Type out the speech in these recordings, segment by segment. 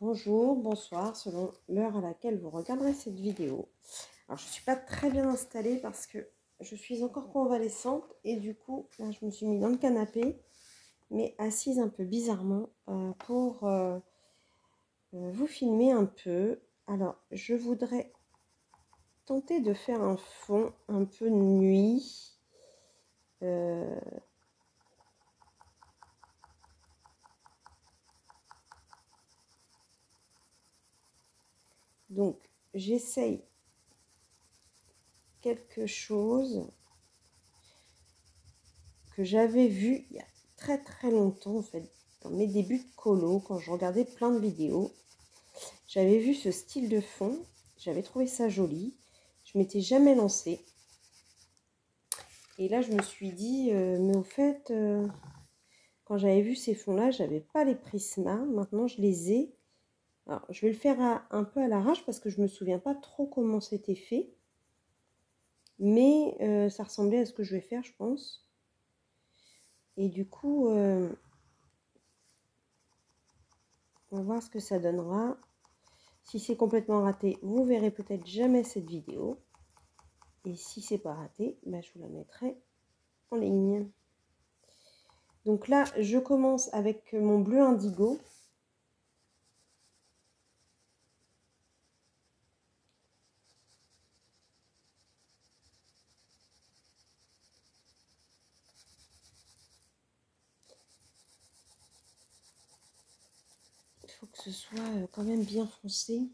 bonjour, bonsoir, selon l'heure à laquelle vous regarderez cette vidéo. Alors, je ne suis pas très bien installée parce que je suis encore convalescente et du coup, là, je me suis mis dans le canapé, mais assise un peu bizarrement pour vous filmer un peu. Alors, je voudrais tenter de faire un fond un peu nuit. Donc, j'essaye quelque chose que j'avais vu il y a très longtemps, en fait, dans mes débuts de colo, quand je regardais plein de vidéos. J'avais vu ce style de fond, j'avais trouvé ça joli, je m'étais jamais lancée. Et là, je me suis dit, mais au fait, quand j'avais vu ces fonds-là, j'avais pas les Prisma, maintenant je les ai. Alors, je vais le faire un peu à l'arrache parce que je me souviens pas trop comment c'était fait. Mais ça ressemblait à ce que je vais faire, je pense. Et du coup, on va voir ce que ça donnera. Si c'est complètement raté, vous verrez peut-être jamais cette vidéo. Et si c'est pas raté, bah, je vous la mettrai en ligne. Donc là, je commence avec mon bleu indigo. Il faut que ce soit quand même bien foncé.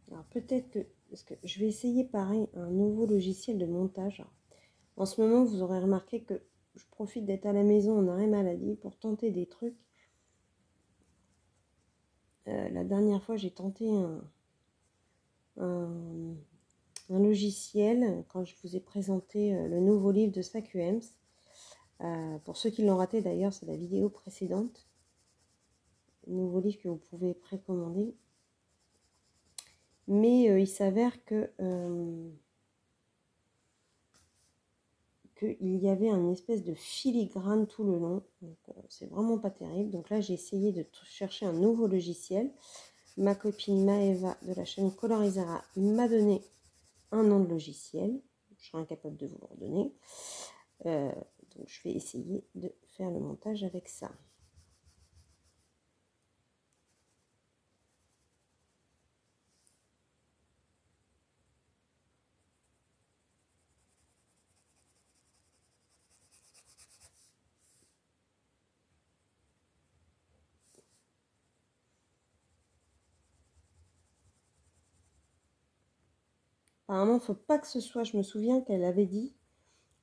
Alors peut-être que, parce que je vais essayer pareil un nouveau logiciel de montage. En ce moment, vous aurez remarqué que je profite d'être à la maison en arrêt maladie pour tenter des trucs. La dernière fois, j'ai tenté un logiciel quand je vous ai présenté le nouveau livre de Sakuems. Pour ceux qui l'ont raté d'ailleurs, c'est la vidéo précédente. Le nouveau livre que vous pouvez précommander. Mais il s'avère que qu'il y avait une espèce de filigrane tout le long. C'est vraiment pas terrible. Donc là, j'ai essayé de chercher un nouveau logiciel. Ma copine Maëva de la chaîne Colorisara m'a donné un nom de logiciel. Je serai incapable de vous le redonner. Donc je vais essayer de faire le montage avec ça. Apparemment, il ne faut pas que ce soit, je me souviens qu'elle avait dit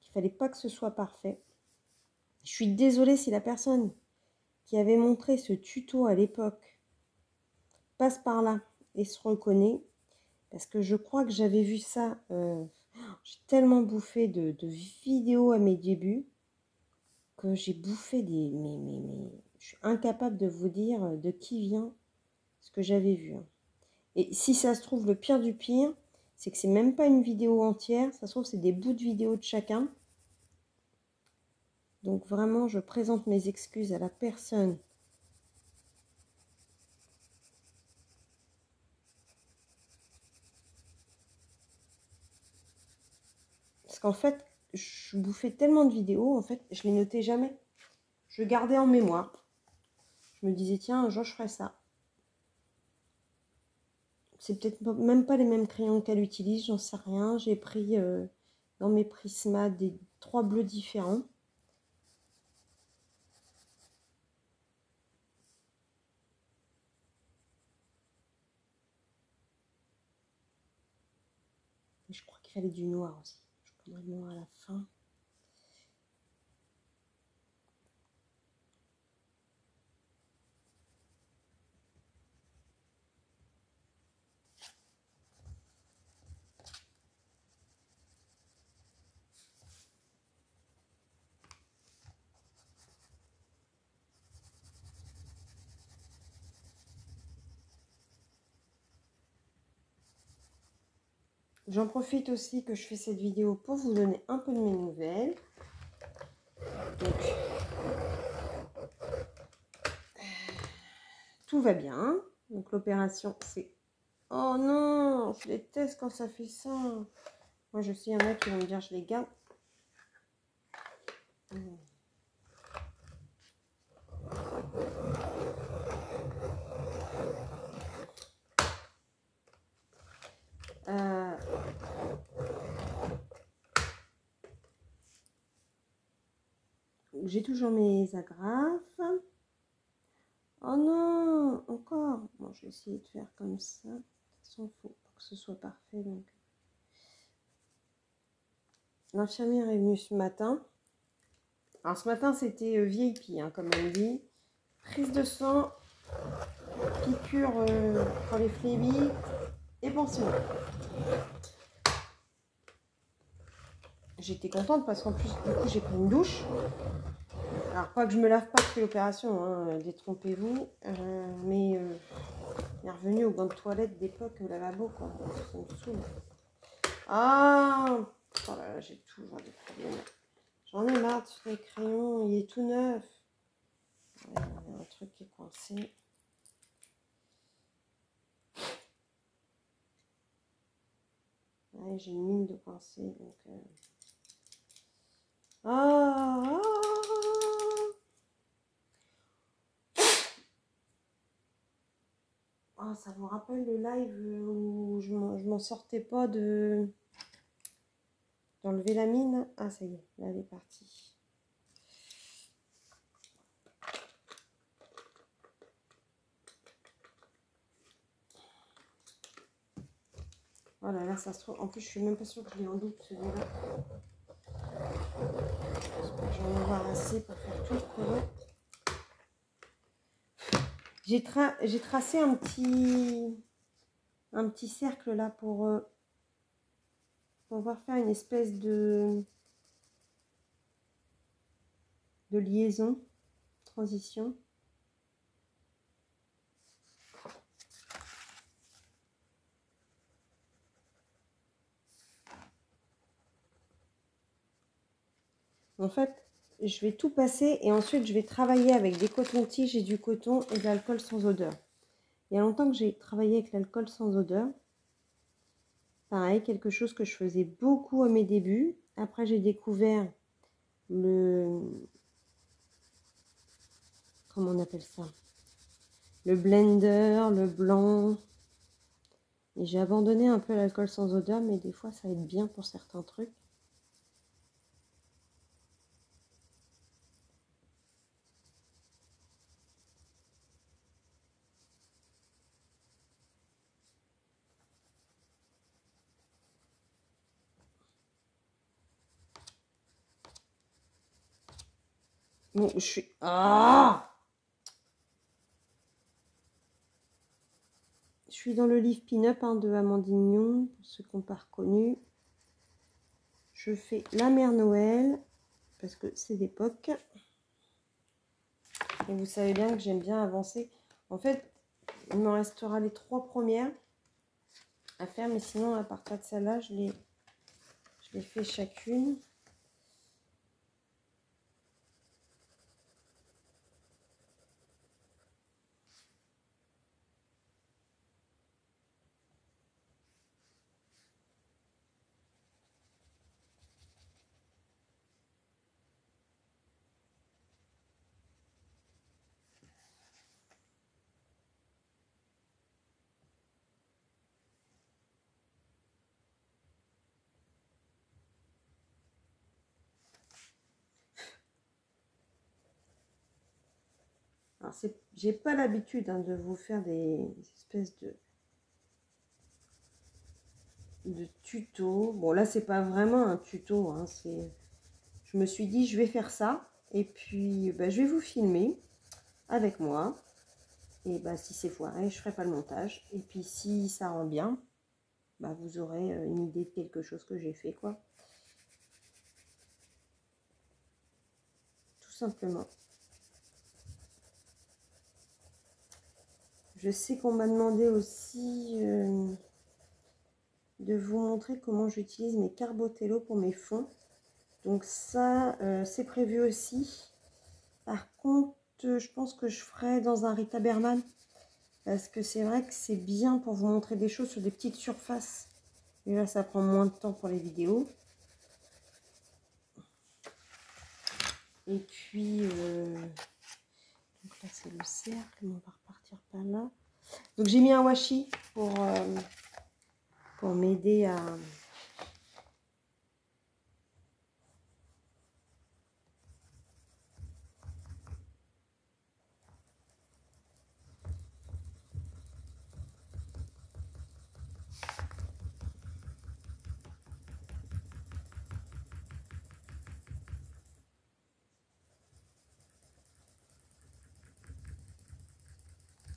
qu'il ne fallait pas que ce soit parfait. Je suis désolée si la personne qui avait montré ce tuto à l'époque passe par là et se reconnaît, parce que je crois que j'avais vu ça, j'ai tellement bouffé de vidéos à mes débuts que j'ai bouffé des... Mais je suis incapable de vous dire de qui vient ce que j'avais vu. Et si ça se trouve, le pire du pire, c'est que c'est même pas une vidéo entière, ça se trouve c'est des bouts de vidéo de chacun. Donc vraiment, je présente mes excuses à la personne parce qu'en fait, je bouffais tellement de vidéos, en fait, je les notais jamais. Je gardais en mémoire. Je me disais, tiens, un jour, je ferai ça. C'est peut-être même pas les mêmes crayons qu'elle utilise, j'en sais rien. J'ai pris dans mes Prisma des 3 bleus différents. Et je crois qu'il fallait du noir aussi. Je prendrai le noir à la fin. J'en profite aussi que je fais cette vidéo pour vous donner un peu de mes nouvelles. Donc, tout va bien. Donc l'opération, c'est... Oh non, je déteste quand ça fait ça. Moi, je sais, il y en a qui vont me dire, je les garde. J'ai toujours mes agrafes. Oh non, encore. Bon, je vais essayer de faire comme ça. De toute façon, il faut que ce soit parfait. Donc, l'infirmière est venue ce matin. Alors, ce matin, c'était VIP, hein, comme on dit. Prise de sang, piqûre pour les phlébies et pansement. J'étais contente parce qu'en plus, du coup, j'ai pris une douche. Alors, pas que je me lave pas après l'opération, hein, détrompez-vous. Mais il est revenu au gant de toilette d'époque au lavabo, quoi. Ça me saoule. Ah, oh là là, j'ai toujours des problèmes. J'en ai marre de ce crayon, il est tout neuf. Ouais, il y a un truc qui est coincé. Ouais, j'ai une mine de coincé, donc... Ah, ah, ah, ça vous rappelle le live où je m'en sortais pas d'enlever la mine? Ah, ça y est, là, elle est partie. Oh là là, ça se trouve... En plus, je suis même pas sûre que je l'ai en doute, celui-là. J'espère que j'en ai avoir assez pour faire tout le collant. J'ai tracé un petit cercle là pour pouvoir faire une espèce de liaison, transition. En fait, je vais tout passer et ensuite je vais travailler avec des cotons-tiges et du coton et de l'alcool sans odeur. Il y a longtemps que j'ai travaillé avec l'alcool sans odeur. Pareil, quelque chose que je faisais beaucoup à mes débuts. Après, j'ai découvert comment on appelle ça? Le blender, le blanc. Et j'ai abandonné un peu l'alcool sans odeur, mais des fois, ça aide bien pour certains trucs. Bon, je suis... Ah! Je suis dans le livre Pin-Up de Amandine Nion, pour ceux qui n'ont pas reconnu. Je fais la mère Noël, parce que c'est d'époque. Et vous savez bien que j'aime bien avancer. En fait, il me restera les 3 premières à faire, mais sinon, à partir de celle-là, je les fais chacune. Alors, j'ai pas l'habitude de vous faire des espèces de tutos. Bon, là, c'est pas vraiment un tuto. Hein, je me suis dit, je vais faire ça. Et puis, bah, je vais vous filmer avec moi. Et bah, si c'est foiré, je ferai pas le montage. Et puis, si ça rend bien, bah, vous aurez une idée de quelque chose que j'ai fait, quoi. Tout simplement. Je sais qu'on m'a demandé aussi de vous montrer comment j'utilise mes Carbotello pour mes fonds. Donc ça, c'est prévu aussi. Par contre, je pense que je ferai dans un Rita Berman. Parce que c'est vrai que c'est bien pour vous montrer des choses sur des petites surfaces. Et là, ça prend moins de temps pour les vidéos. Et puis, donc là, c'est le cercle. On va repartir par là. Donc, j'ai mis un washi pour m'aider à...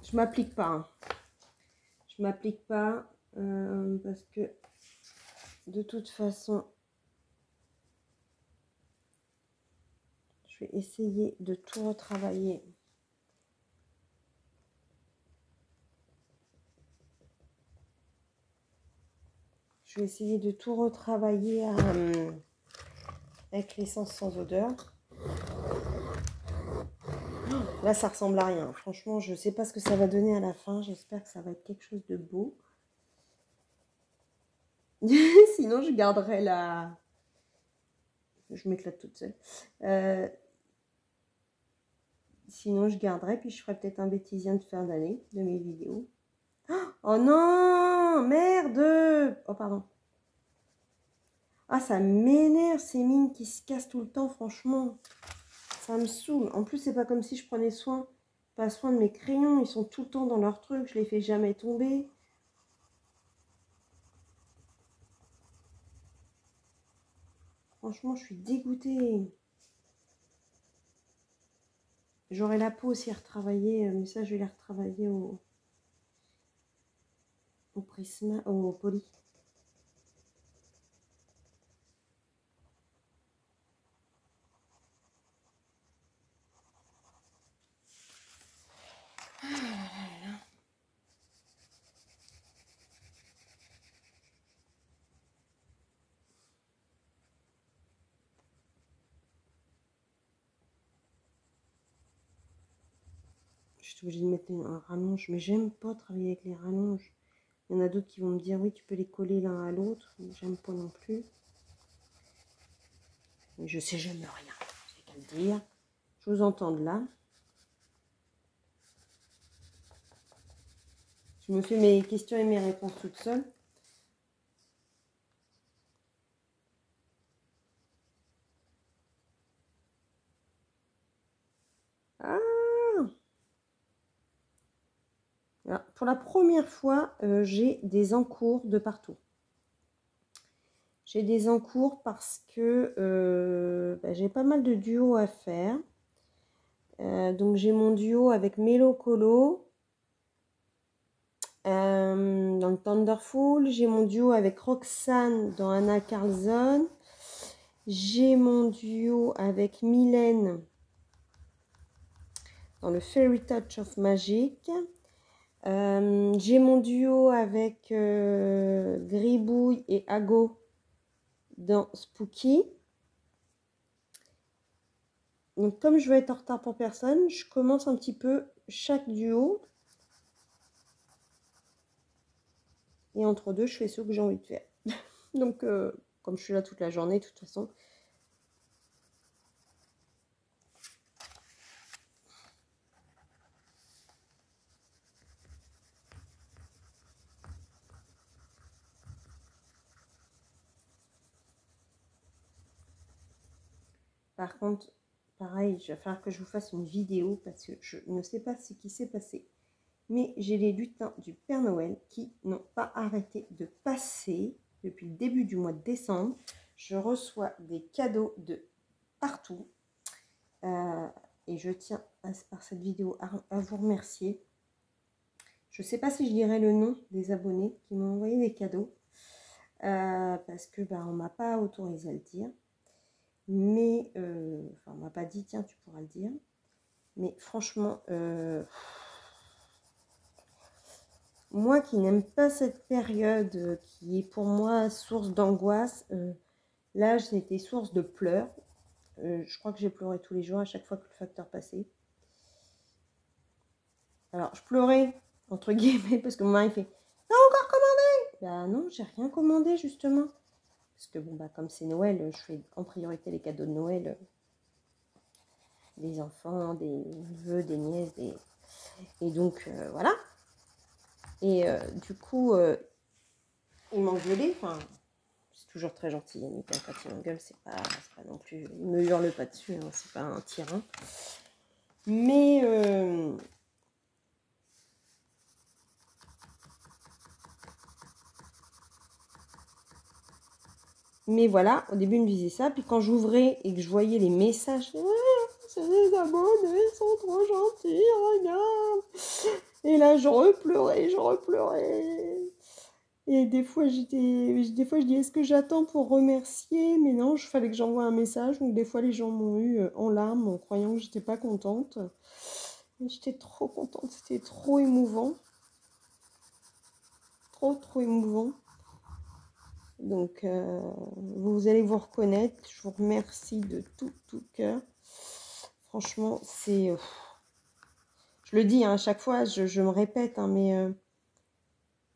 Je m'applique pas. Hein. Je m'applique pas parce que de toute façon, je vais essayer de tout retravailler. Je vais essayer de tout retravailler avec l'essence sans odeur. Là, ça ressemble à rien. Franchement, je ne sais pas ce que ça va donner à la fin. J'espère que ça va être quelque chose de beau. Sinon, je garderai la... Je m'éclate toute seule. Sinon, je garderai. Puis, je ferai peut-être un bêtisien de fin d'année de mes vidéos. Oh non! Merde! Oh, pardon. Ah, ça m'énerve ces mines qui se cassent tout le temps, franchement. Ça me saoule. En plus, c'est pas comme si je prenais pas soin de mes crayons. Ils sont tout le temps dans leur truc. Je les fais jamais tomber. Franchement, je suis dégoûtée. J'aurai la peau aussi à retravailler. Mais ça, je vais les retravailler au prisma, au poly. Je suis obligée de mettre un rallonge, mais j'aime pas travailler avec les rallonges. Il y en a d'autres qui vont me dire oui, tu peux les coller l'un à l'autre. J'aime pas non plus. Mais je sais jamais rien, c'est qu'à le dire. Je vous entends de là. Je me fais mes questions et mes réponses toute seule. Ah! Alors, pour la première fois, j'ai des encours de partout. J'ai des encours parce que j'ai pas mal de duos à faire. Donc j'ai mon duo avec Melo Colo dans le Thunderful. J'ai mon duo avec Roxane dans Anna Carlson. J'ai mon duo avec Mylène dans le Fairy Touch of Magic. J'ai mon duo avec Gribouille et Ago dans Spooky. Donc comme je vais être en retard pour personne, je commence un petit peu chaque duo. Et entre deux, je fais ce que j'ai envie de faire. Donc comme je suis là toute la journée, de toute façon. Par contre, pareil, il va falloir que je vous fasse une vidéo parce que je ne sais pas ce qui s'est passé. Mais j'ai les lutins du Père Noël qui n'ont pas arrêté de passer depuis le début du mois de décembre. Je reçois des cadeaux de partout. Et je tiens par cette vidéo à vous remercier. Je ne sais pas si je dirai le nom des abonnés qui m'ont envoyé des cadeaux. Parce que on ne m'a pas autorisé à le dire. Mais, enfin, on m'a pas dit, tiens, tu pourras le dire. Mais franchement, moi qui n'aime pas cette période, qui est pour moi source d'angoisse, là, c'était source de pleurs. Je crois que j'ai pleuré tous les jours à chaque fois que le facteur passait. Alors, je pleurais, entre guillemets, parce que mon mari fait « T'as encore commandé ?» Bah non, j'ai rien commandé, justement. Parce que, bon, bah, comme c'est Noël, je fais en priorité les cadeaux de Noël. Des enfants, des neveux, des nièces, et donc, voilà. Et du coup, il m'engueulait, enfin, c'est toujours très gentil, Yannick, quand il m'engueule, c'est pas non plus, il me hurle pas dessus, hein, c'est pas un tyran. Mais voilà, au début il me disait ça, puis quand j'ouvrais et que je voyais les messages, c'est les abonnés, ils sont trop gentils, regarde. Et là je repleurais. Et des fois je dis est-ce que j'attends pour remercier, mais non, il fallait que j'envoie un message, donc des fois les gens m'ont eu en larmes en croyant que j'étais pas contente. Mais j'étais trop contente, c'était trop émouvant. Trop émouvant. Donc, vous allez vous reconnaître. Je vous remercie de tout cœur. Franchement, c'est... je le dis, hein, à chaque fois, je me répète, hein, mais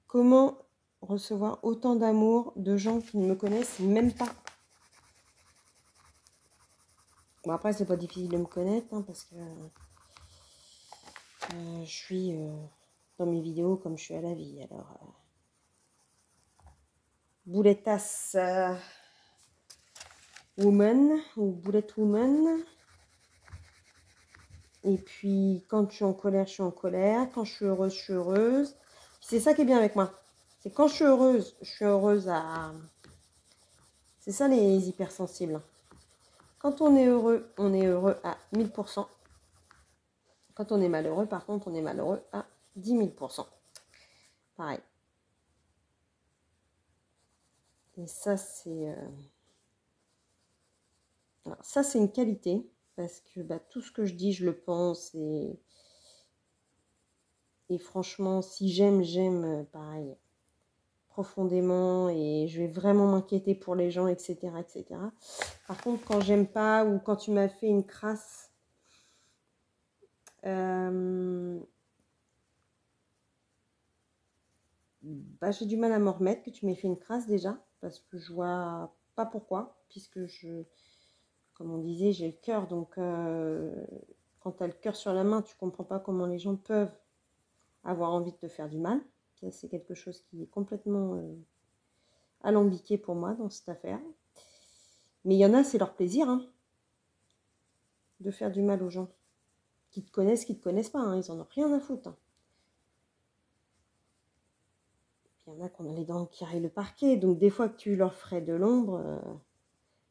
comment recevoir autant d'amour de gens qui ne me connaissent même pas? Bon, après, c'est pas difficile de me connaître, hein, parce que je suis dans mes vidéos comme je suis à la vie. Alors, Boulettasse Woman ou Boulette Woman. Et puis, quand je suis en colère, je suis en colère. Quand je suis heureuse, je suis heureuse. C'est ça qui est bien avec moi. C'est quand je suis heureuse à... C'est ça les hypersensibles. Quand on est heureux à 1000%. Quand on est malheureux, par contre, on est malheureux à 10 000%. Pareil. Et ça, c'est... Alors, ça, c'est une qualité. Parce que bah, tout ce que je dis, je le pense. Et franchement, si j'aime, pareil, profondément. Et je vais vraiment m'inquiéter pour les gens, etc., etc. Par contre, quand j'aime pas ou quand tu m'as fait une crasse, bah, j'ai du mal à m'en remettre que tu m'aies fait une crasse déjà. Parce que je vois pas pourquoi. Puisque comme on disait, j'ai le cœur. Donc, quand tu as le cœur sur la main, tu comprends pas comment les gens peuvent avoir envie de te faire du mal. C'est quelque chose qui est complètement alambiqué pour moi dans cette affaire. Mais il y en a, c'est leur plaisir, hein, de faire du mal aux gens. Qui te connaissent pas, hein, ils en ont rien à foutre. Hein. Il y en a qui ont les dents qui rayent le parquet. Donc des fois que tu leur ferais de l'ombre,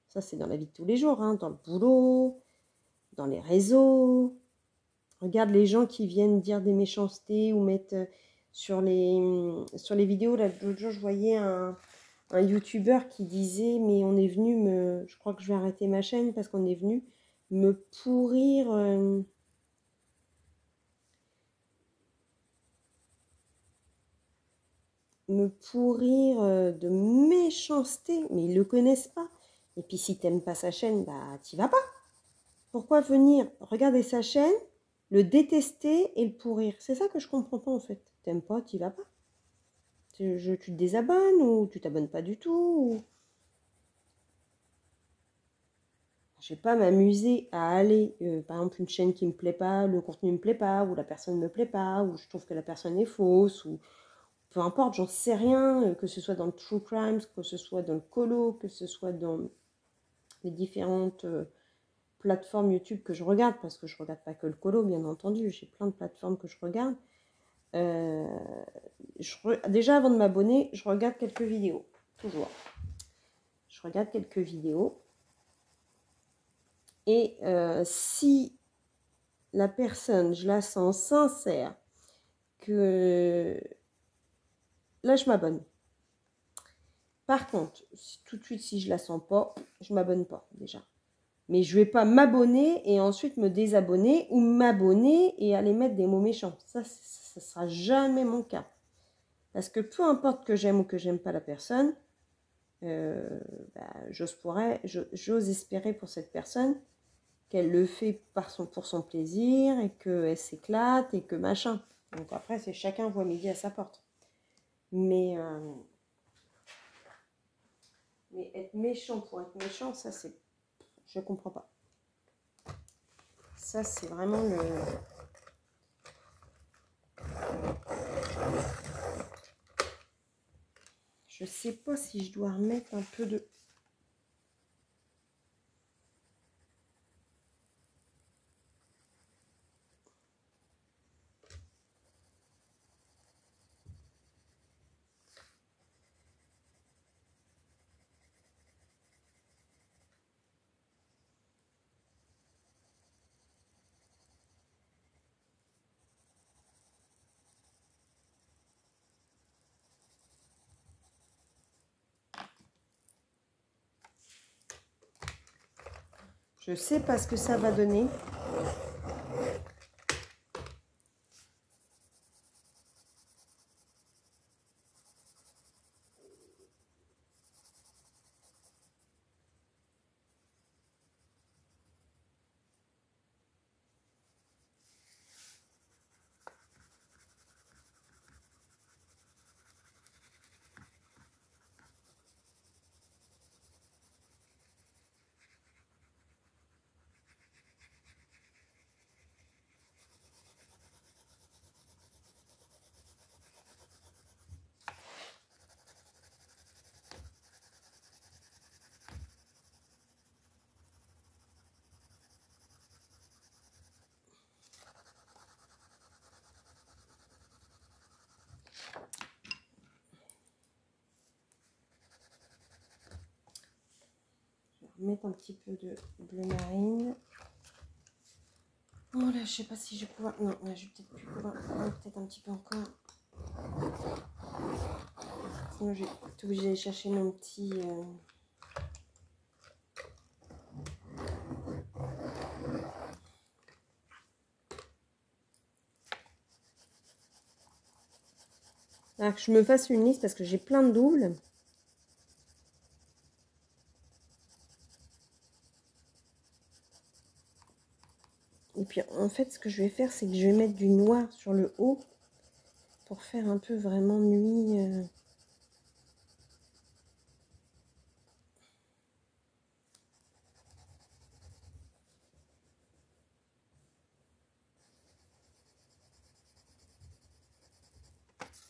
ça c'est dans la vie de tous les jours, hein, dans le boulot, dans les réseaux. Regarde les gens qui viennent dire des méchancetés ou mettre sur les vidéos. Là, l'autre jour, je voyais un youtubeur qui disait mais on est venu me... Je crois que je vais arrêter ma chaîne parce qu'on est venu me pourrir... de méchanceté, mais ils le connaissent pas. Et puis si t'aimes pas sa chaîne, bah t'y vas pas. Pourquoi venir regarder sa chaîne, le détester et le pourrir? C'est ça que je comprends pas en fait. T'aimes pas, t'y vas pas. Tu te désabonnes ou tu t'abonnes pas du tout. Ou... Je vais pas m'amuser à aller, par exemple, une chaîne qui me plaît pas, le contenu me plaît pas, ou la personne me plaît pas, ou je trouve que la personne est fausse, ou peu importe, j'en sais rien, que ce soit dans le true crime, que ce soit dans le colo, que ce soit dans les différentes plateformes YouTube que je regarde, parce que je regarde pas que le colo, bien entendu, j'ai plein de plateformes que je regarde. Déjà, avant de m'abonner, je regarde quelques vidéos, toujours. Je regarde quelques vidéos. Et si la personne, je la sens sincère, que là, je m'abonne. Par contre, tout de suite, si je la sens pas, je m'abonne pas, déjà. Mais je vais pas m'abonner et ensuite me désabonner ou m'abonner et aller mettre des mots méchants. Ça sera jamais mon cas. Parce que peu importe que j'aime ou que j'aime pas la personne, j'ose espérer pour cette personne qu'elle le fait pour son plaisir et qu'elle s'éclate et que machin. Donc après, c'est chacun voit midi à sa porte. Mais être méchant pour être méchant, ça c'est... Je comprends pas. Ça c'est vraiment le... Je sais pas si je dois remettre un peu de... Je sais pas ce que ça va donner. Mettre un petit peu de bleu marine. Oh là, je sais pas si je vais pouvoir... Non, là, je vais peut-être plus pouvoir... peut-être un petit peu encore. Sinon, je vais être obligée d'aller chercher mon petit... Alors que je me fasse une liste parce que j'ai plein de doubles. Et puis en fait, ce que je vais faire, c'est que je vais mettre du noir sur le haut pour faire un peu vraiment nuit.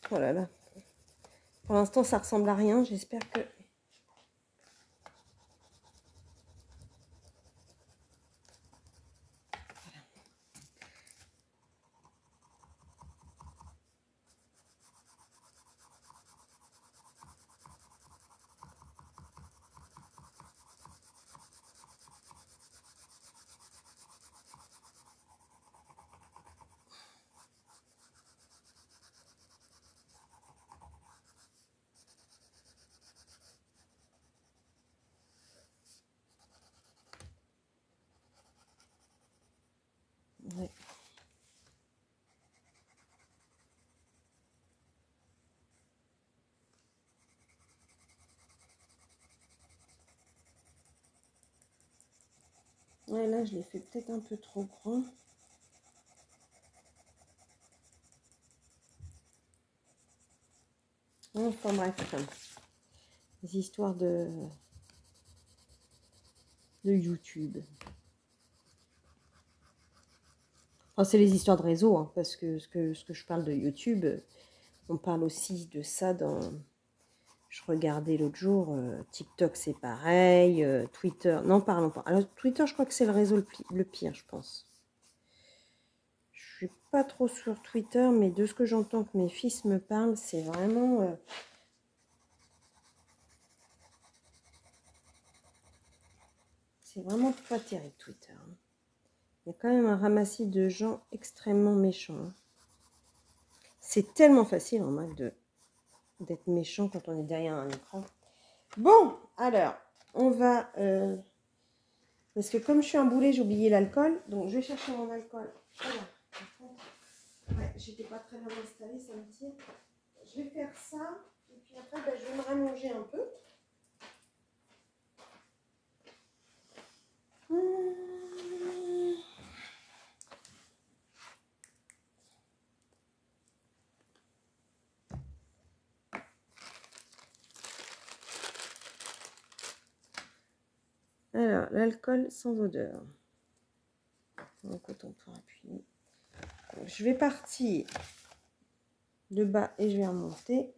Oh là là. Pour l'instant, ça ressemble à rien. J'espère que... Ouais. Ouais, là, je l'ai fait peut-être un peu trop grand. Enfin bref, les histoires de YouTube. Enfin, c'est les histoires de réseau, hein, parce que ce que je parle de YouTube, on parle aussi de ça dans... Je regardais l'autre jour, TikTok c'est pareil, Twitter... Non, parlons pas. Alors Twitter, je crois que c'est le réseau le pire, je pense. Je suis pas trop sur Twitter, mais de ce que j'entends que mes fils me parlent, c'est vraiment... c'est vraiment pas terrible, Twitter. Hein. Il y a quand même un ramassis de gens extrêmement méchants. Hein. C'est tellement facile, en Mac, d'être méchant quand on est derrière un écran. Bon, alors, on va... parce que comme je suis un boulet, j'ai oublié l'alcool. Donc, je vais chercher mon alcool. Voilà. Ouais, j'étais pas très bien installée, ça me tire. je vais faire ça. Et puis après, ben, je vais me rallonger un peu. Alors, l'alcool sans odeur. Un coton pour appuyer. Donc, je vais partir de bas et je vais remonter.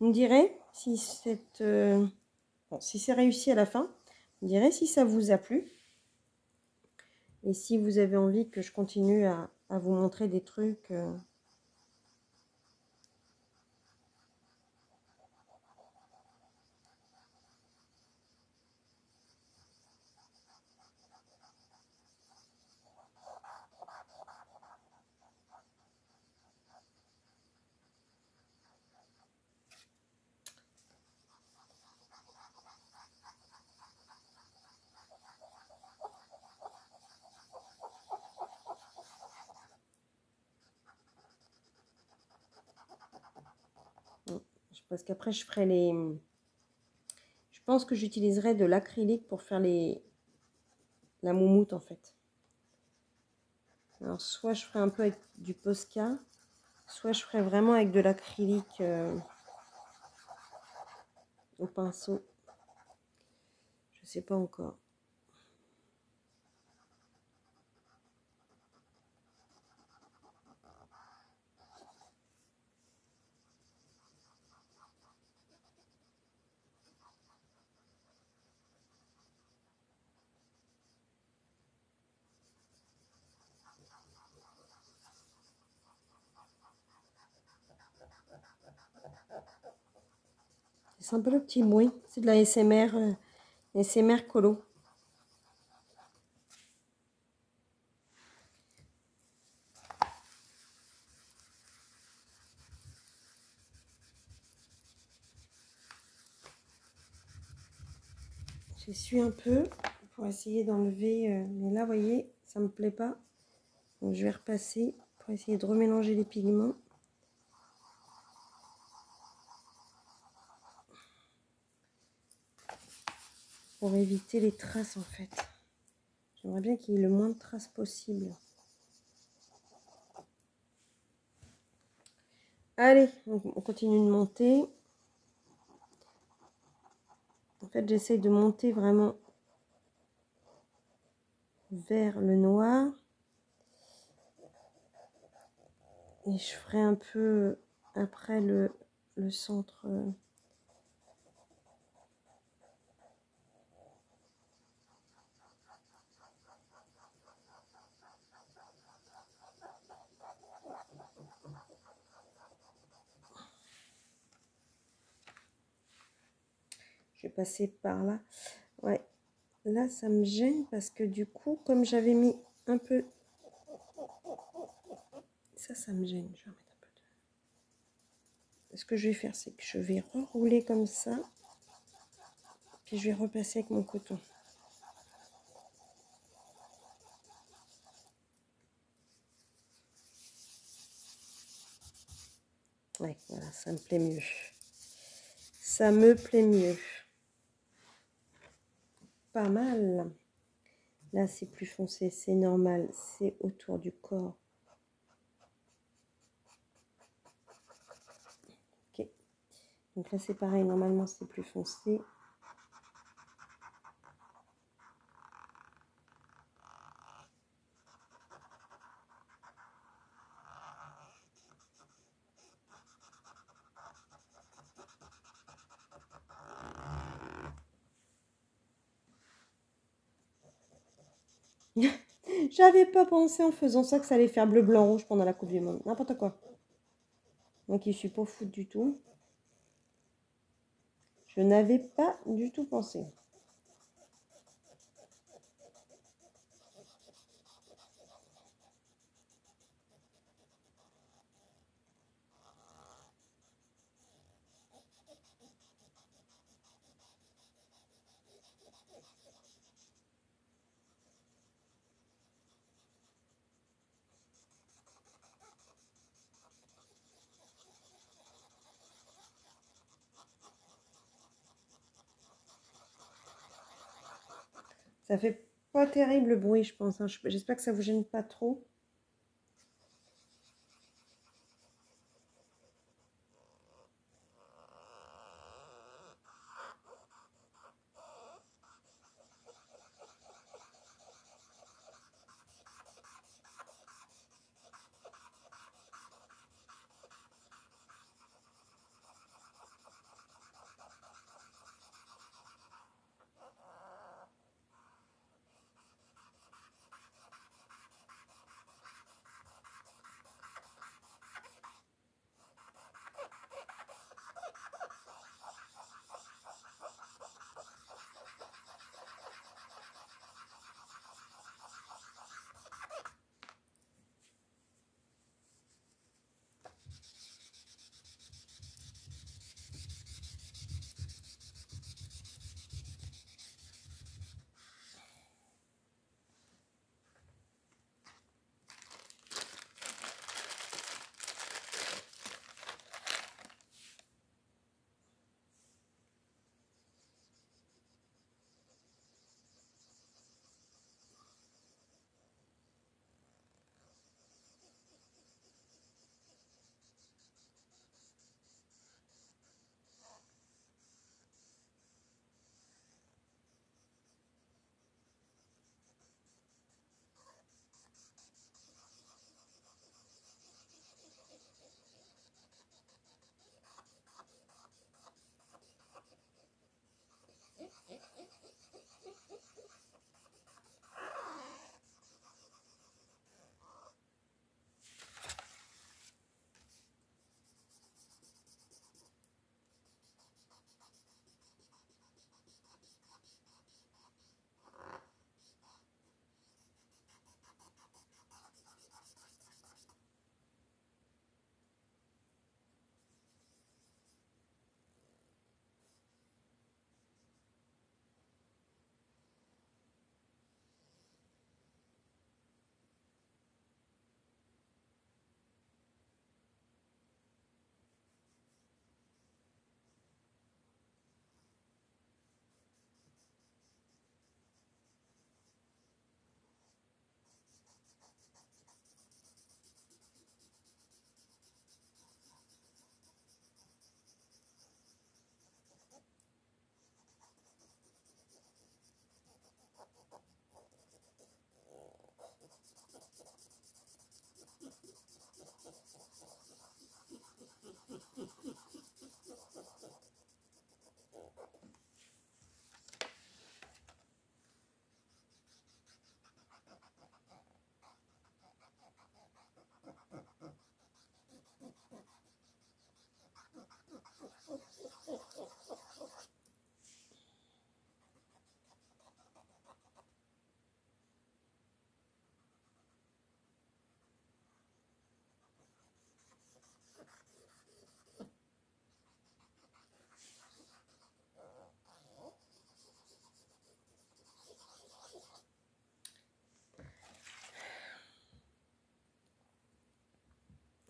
Vous me direz si si c'est réussi à la fin. Vous me direz si ça vous a plu. Et si vous avez envie que je continue à vous montrer des trucs. Parce qu'après, je ferai les... Je pense que j'utiliserai de l'acrylique pour faire la moumoute, en fait. Alors, soit je ferai un peu avec du Posca, soit je ferai vraiment avec de l'acrylique au pinceau. Je sais pas encore. C'est un peu le petit bruit. C'est de la SMR, SMR colo. J'essuie un peu pour essayer d'enlever. Mais là, vous voyez, ça me plaît pas. Donc, je vais repasser pour essayer de remélanger les pigments. Pour éviter les traces, en fait. J'aimerais bien qu'il y ait le moins de traces possible. Allez, on continue de monter. En fait, j'essaye de monter vraiment vers le noir. Et je ferai un peu après le centre. Je vais passer par là. Ouais, là, ça me gêne parce que du coup, comme j'avais mis un peu... Ça me gêne. Je vais remettre un peu de... Ce que je vais faire, c'est que je vais rerouler comme ça. Puis je vais repasser avec mon coton. Ouais, voilà, ça me plaît mieux. Ça me plaît mieux. Pas mal. Là, c'est plus foncé, c'est normal. C'est autour du corps. Ok. Donc là, c'est pareil. Normalement, c'est plus foncé. J'avais pas pensé en faisant ça que ça allait faire bleu, blanc, rouge pendant la Coupe du Monde. N'importe quoi. Donc, je suis pas foute du tout. Je n'avais pas du tout pensé. Ça fait pas terrible bruit, je pense, hein. J'espère que ça vous gêne pas trop.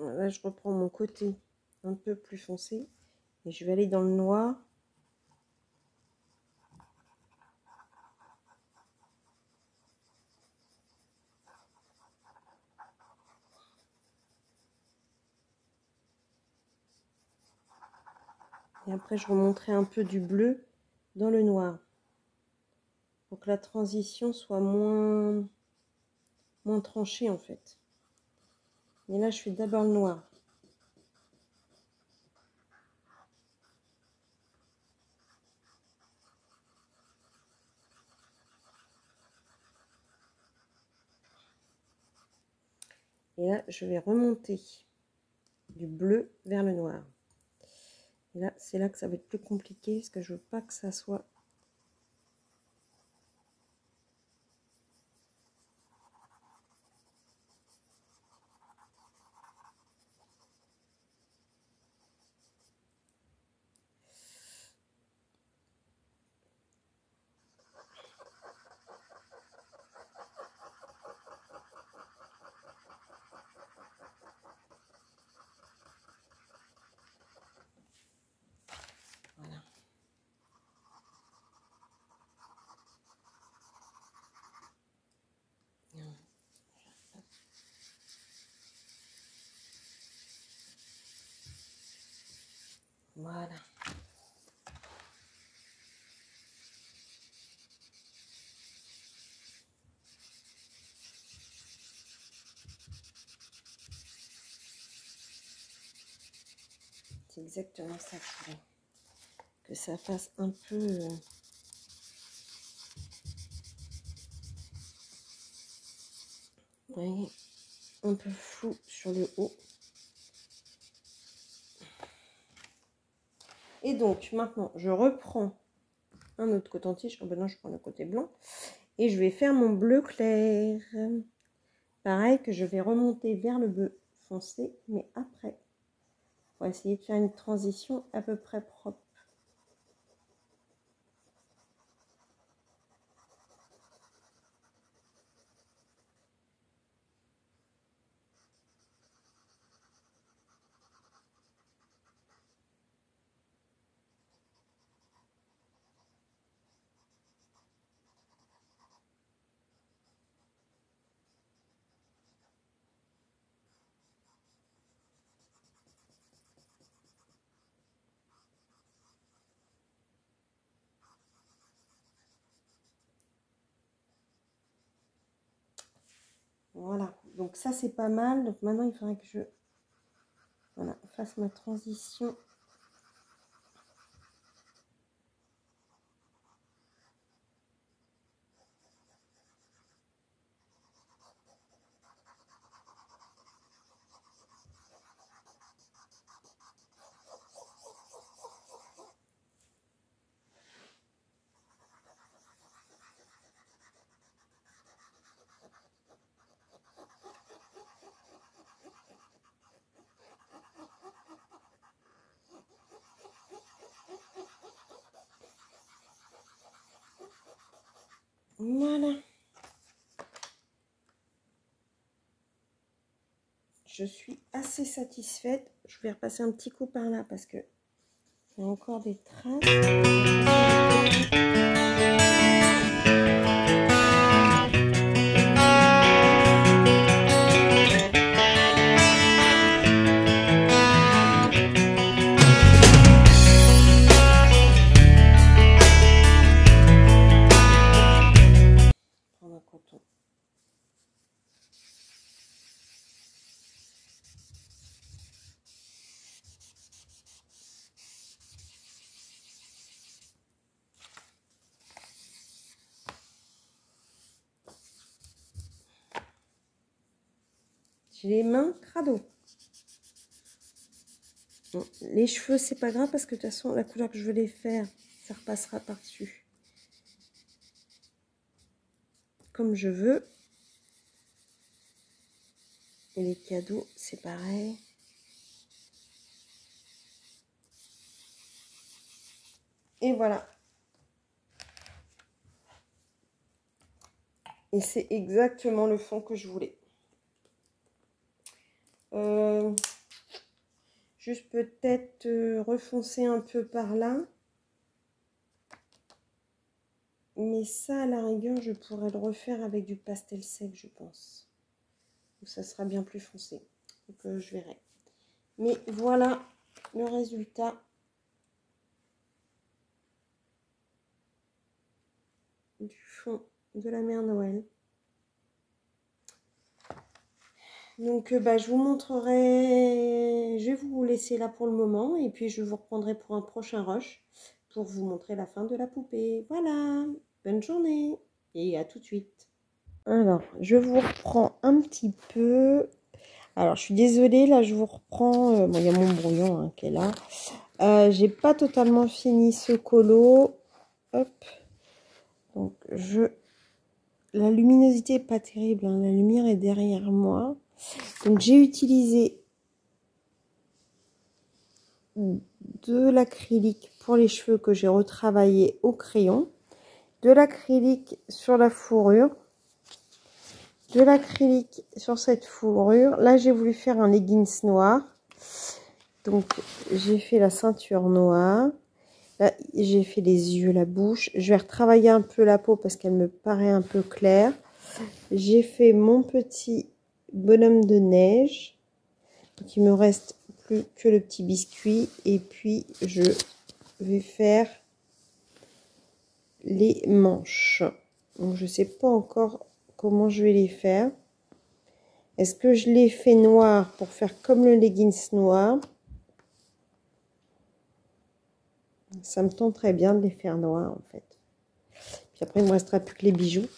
Là, je reprends mon côté un peu plus foncé et je vais aller dans le noir. Et après, je remonterai un peu du bleu dans le noir pour que la transition soit moins tranchée en fait. Mais là, je fais d'abord le noir. Et là, je vais remonter du bleu vers le noir. Et là, c'est là que ça va être plus compliqué parce que je veux pas que ça soit... Voilà. Voilà. C'est exactement ça que je voulais. Que ça fasse un peu... oui, un peu flou sur le haut. Et donc, maintenant, je reprends un autre coton-tige. Oh ben non, je prends le côté blanc. Et je vais faire mon bleu clair. Pareil que je vais remonter vers le bleu foncé, mais après. Pour essayer de faire une transition à peu près propre. Voilà, donc ça c'est pas mal. Donc maintenant il faudrait que je fasse ma transition. Voilà. Je suis assez satisfaite. Je vais repasser un petit coup par là parce que il y a encore des traces. Prendre un coton. J'ai les mains crado. Bon, les cheveux, c'est pas grave parce que de toute façon, la couleur que je veux les faire, ça repassera par-dessus. Comme je veux. Et les cadeaux, c'est pareil. Et voilà. Et c'est exactement le fond que je voulais. Juste peut-être refoncer un peu par là. Mais ça, à la rigueur, je pourrais le refaire avec du pastel sec, je pense. Donc, ça sera bien plus foncé. Donc, je verrai. Mais voilà le résultat. Du fond de la Mère Noël. Donc, je vous montrerai... Je vais vous laisser là pour le moment. Et puis, je vous reprendrai pour un prochain rush. Pour vous montrer la fin de la poupée. Voilà. Bonne journée. Et à tout de suite. Alors, je vous reprends un petit peu. Alors, je suis désolée, là, je vous reprends. Bon, il y a mon brouillon hein, qui est là. J'ai pas totalement fini ce colo. Hop. Donc, la luminosité est pas terrible. Hein, la lumière est derrière moi. Donc, j'ai utilisé de l'acrylique pour les cheveux que j'ai retravaillé au crayon. De l'acrylique sur la fourrure. De l'acrylique sur cette fourrure. Là, j'ai voulu faire un leggings noir. Donc, j'ai fait la ceinture noire. Là, j'ai fait les yeux, la bouche. Je vais retravailler un peu la peau parce qu'elle me paraît un peu claire. J'ai fait mon petit bonhomme de neige. Donc, il me reste plus que le petit biscuit. Et puis, je vais faire les manches. Donc, je ne sais pas encore comment je vais les faire. Est-ce que je les fais noir pour faire comme le leggings noir? Ça me tenterait bien de les faire noirs, en fait. Puis après, il ne me restera plus que les bijoux.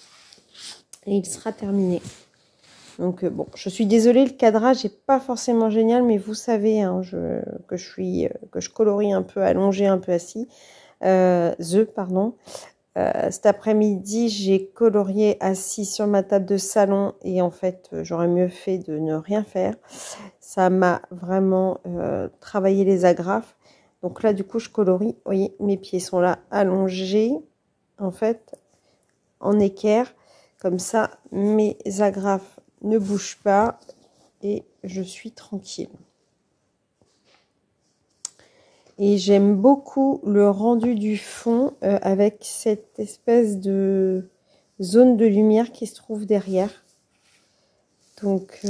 Et il sera terminé. Donc, bon, je suis désolée, le cadrage n'est pas forcément génial, mais vous savez hein, que je colorie un peu allongé, un peu assis. Pardon. Cet après-midi, j'ai colorié assis sur ma table de salon et en fait, j'aurais mieux fait de ne rien faire. Ça m'a vraiment travaillé les agrafes. Donc là, du coup, je colorie. Vous voyez, mes pieds sont là allongés, en fait, en équerre. Comme ça, mes agrafes ne bougent pas et je suis tranquille. Et j'aime beaucoup le rendu du fond avec cette espèce de zone de lumière qui se trouve derrière. Donc,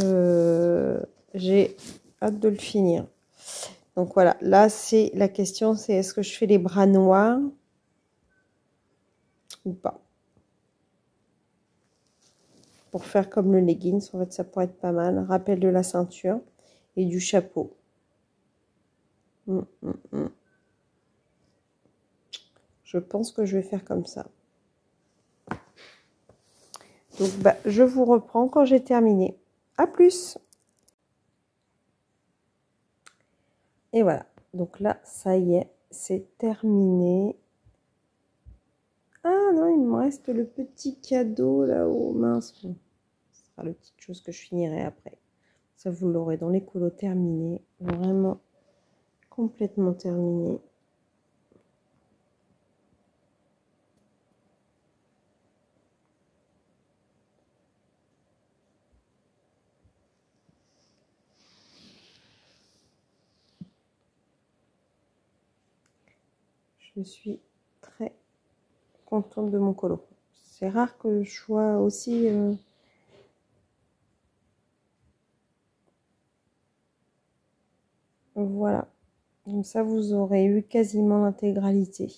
j'ai hâte de le finir. Donc voilà, là, c'est la question, c'est est-ce que je fais les bras noirs ou pas? Pour faire comme le leggings, en fait, ça pourrait être pas mal. Rappel de la ceinture et du chapeau. Je pense que je vais faire comme ça. Donc, bah, je vous reprends quand j'ai terminé. À plus! Et voilà. Donc là, ça y est, c'est terminé. Ah non, il me reste le petit cadeau là-haut. Mince. Bon, ce sera la petite chose que je finirai après. Ça, vous l'aurez dans les colos terminés. Vraiment complètement terminé. Je suis très contente de mon colo. C'est rare que je sois aussi... Voilà. Comme ça, vous aurez eu quasiment l'intégralité.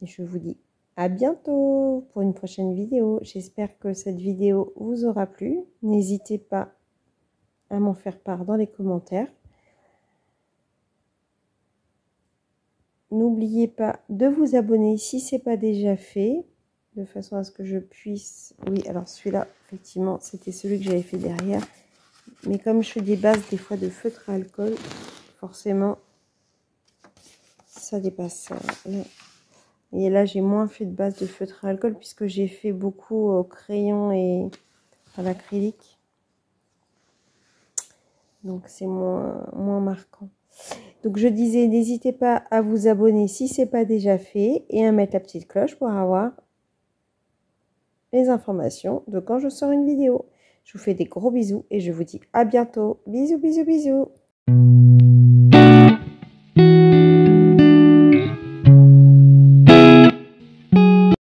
Et je vous dis à bientôt pour une prochaine vidéo. J'espère que cette vidéo vous aura plu. N'hésitez pas à m'en faire part dans les commentaires. N'oubliez pas de vous abonner si ce n'est pas déjà fait, de façon à ce que je puisse... Oui, alors celui-là, effectivement, c'était celui que j'avais fait derrière. Mais comme je fais des bases des fois de feutre à alcool, forcément, ça dépasse. Là. Et là, j'ai moins fait de base de feutre à alcool puisque j'ai fait beaucoup au crayon et à l'acrylique. Donc, c'est moins marquant. Donc, je disais, n'hésitez pas à vous abonner si ce n'est pas déjà fait et à mettre la petite cloche pour avoir les informations de quand je sors une vidéo. Je vous fais des gros bisous et je vous dis à bientôt. Bisous, bisous, bisous.